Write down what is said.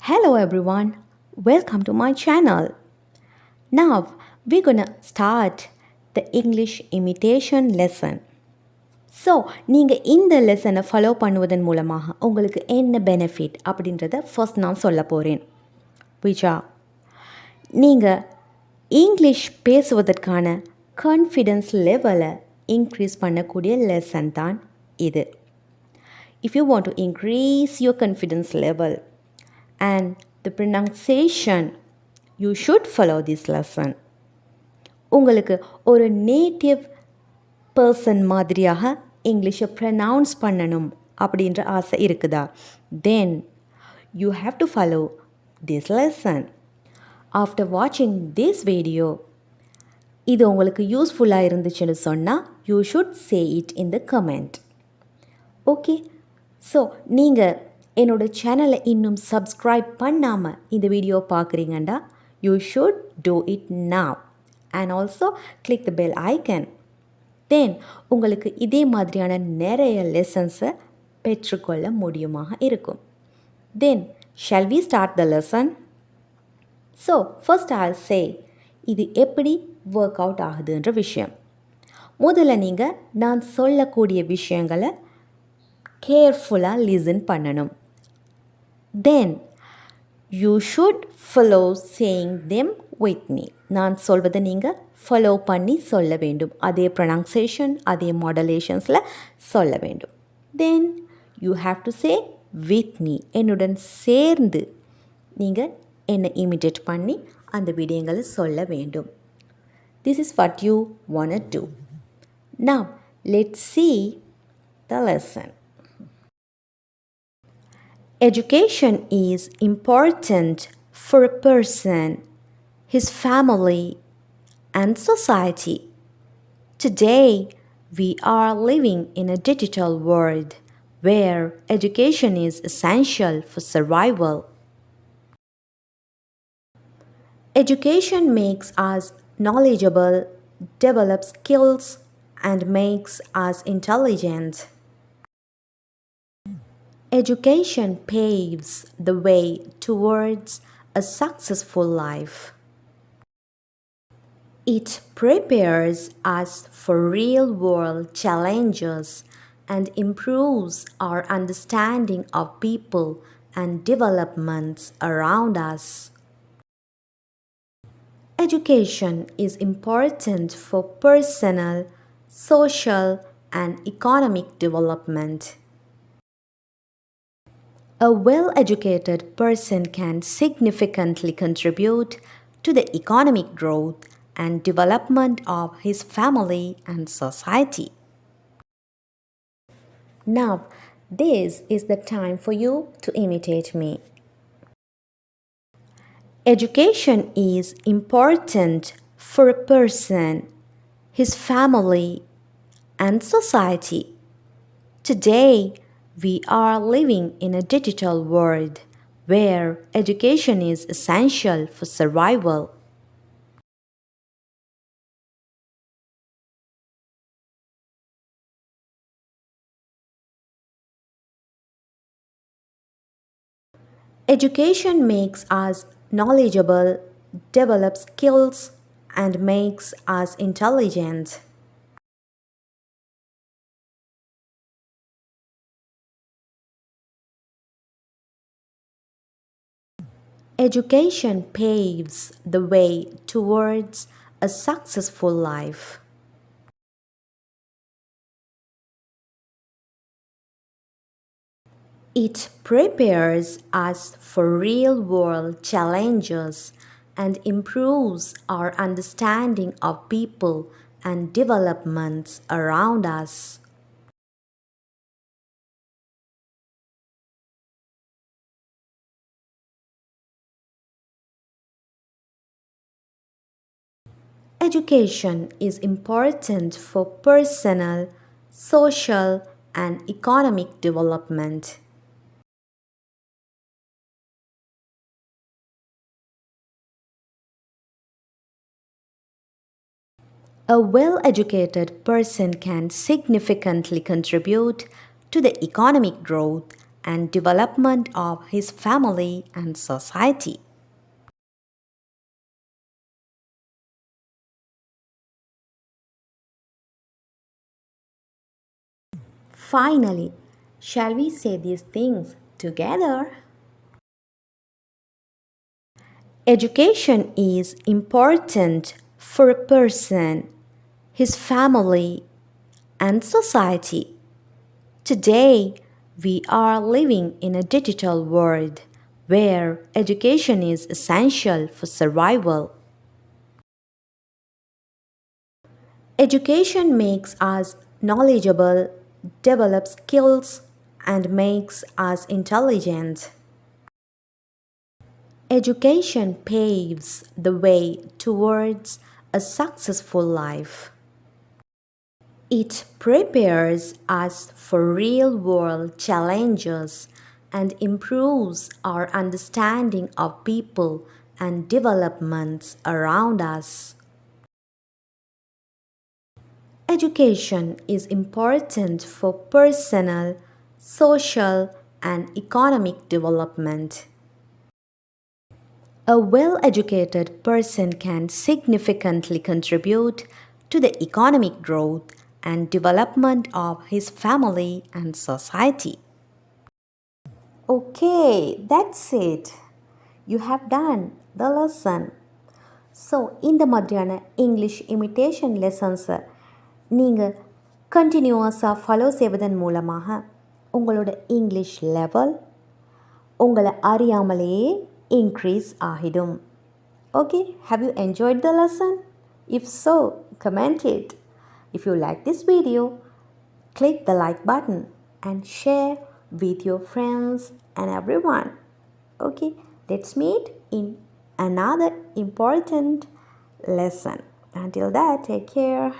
Hello everyone, welcome to my channel. Now we're gonna start the English imitation lesson. So நீங்கள் இந்த லெசனை follow பண்ணுவதன் மூலமாக உங்களுக்கு என்ன பெனிஃபிட் அப்படின்றத ஃபர்ஸ்ட் நான் சொல்ல போகிறேன். விஜா, நீங்கள் இங்கிலீஷ் பேசுவதற்கான கான்ஃபிடென்ஸ் லெவலை இன்க்ரீஸ் பண்ணக்கூடிய லெசன் தான் இது. If you want to increase your confidence level and the pronunciation, you should follow this lesson. உங்களுக்கு ஒரு நேட்டிவ் பர்சன் மாதிரியாக இங்கிலீஷை ப்ரனவுன்ஸ் பண்ணணும் அப்படின்ற ஆசை இருக்குதா? Then you have to follow this lesson. After வாட்சிங் திஸ் வீடியோ இது உங்களுக்கு யூஸ்ஃபுல்லாக இருந்துச்சுன்னு சொன்னால் you should say it in the comment. Okay, so நீங்கள் என்னோடய சேனலை இன்னும் சப்ஸ்கிரைப் பண்ணாமல் இந்த வீடியோ பார்க்குறீங்கண்டா you should do it now and also click the bell icon. Then உங்களுக்கு இதே மாதிரியான நிறைய லெசன்ஸை பெற்றுக்கொள்ள முடியுமாக இருக்கும். Then shall we start the lesson? So first I say இது எப்படி ஒர்க் அவுட் ஆகுதுன்ற விஷயம். முதல்ல நீங்கள் நான் சொல்லக்கூடிய விஷயங்களை கேர்ஃபுல்லாக லிசன் பண்ணணும். Then you should follow saying them with me. நான் சொல்வதை நீங்கள் ஃபாலோ பண்ணி சொல்ல வேண்டும். அதே ப்ரொனன்சியேஷன் அதே மாடுலேஷன்ஸில் சொல்ல வேண்டும். தென் you have to say with me. என்னுடன் சேர்ந்து நீங்கள் என்னை இமிட்டேட் பண்ணி அந்த விடயங்களை சொல்ல வேண்டும். This is what you want to. Now let's see the lesson. Education is important for a person, his family, and society. Today, we are living in a digital world where education is essential for survival. Education makes us knowledgeable, develops skills, and makes us intelligent. Education paves the way towards a successful life. It prepares us for real-world challenges and improves our understanding of people and developments around us. Education is important for personal, social, and economic development. A well-educated person can significantly contribute to the economic growth and development of his family and society. Now, this is the time for you to imitate me. Education is important for a person, his family, and society. Today, we are living in a digital world where education is essential for survival. Education makes us knowledgeable, develops skills, and makes us intelligent. Education paves the way towards a successful life. It prepares us for real-world challenges and improves our understanding of people and developments around us. Education is important for personal, social, and economic development. A well-educated person can significantly contribute to the economic growth and development of his family and society. Finally, shall we say these things together? Education is important for a person, his family, and society. Today, we are living in a digital world where education is essential for survival. Education makes us knowledgeable, develops skills, and makes us intelligent. Education paves the way towards a successful life. It prepares us for real world challenges and improves our understanding of people and developments around us. Education is important for personal, social, and economic development. A well educated person can significantly contribute to the economic growth and development of his family and society. Okay, that's it. You have done the lesson. So இந்த மாதிரியான English imitation லெசன்ஸை நீங்கள் கண்டினியூவஸாக follow செய்வதன் மூலமாக உங்களோட English level உங்களை அறியாமலேயே increase ஆகிடும். Okay, have you enjoyed the lesson? If so, comment it. If you like this video, click the like button and share with your friends and everyone. Okay, let's meet in another important lesson. Until that, take care.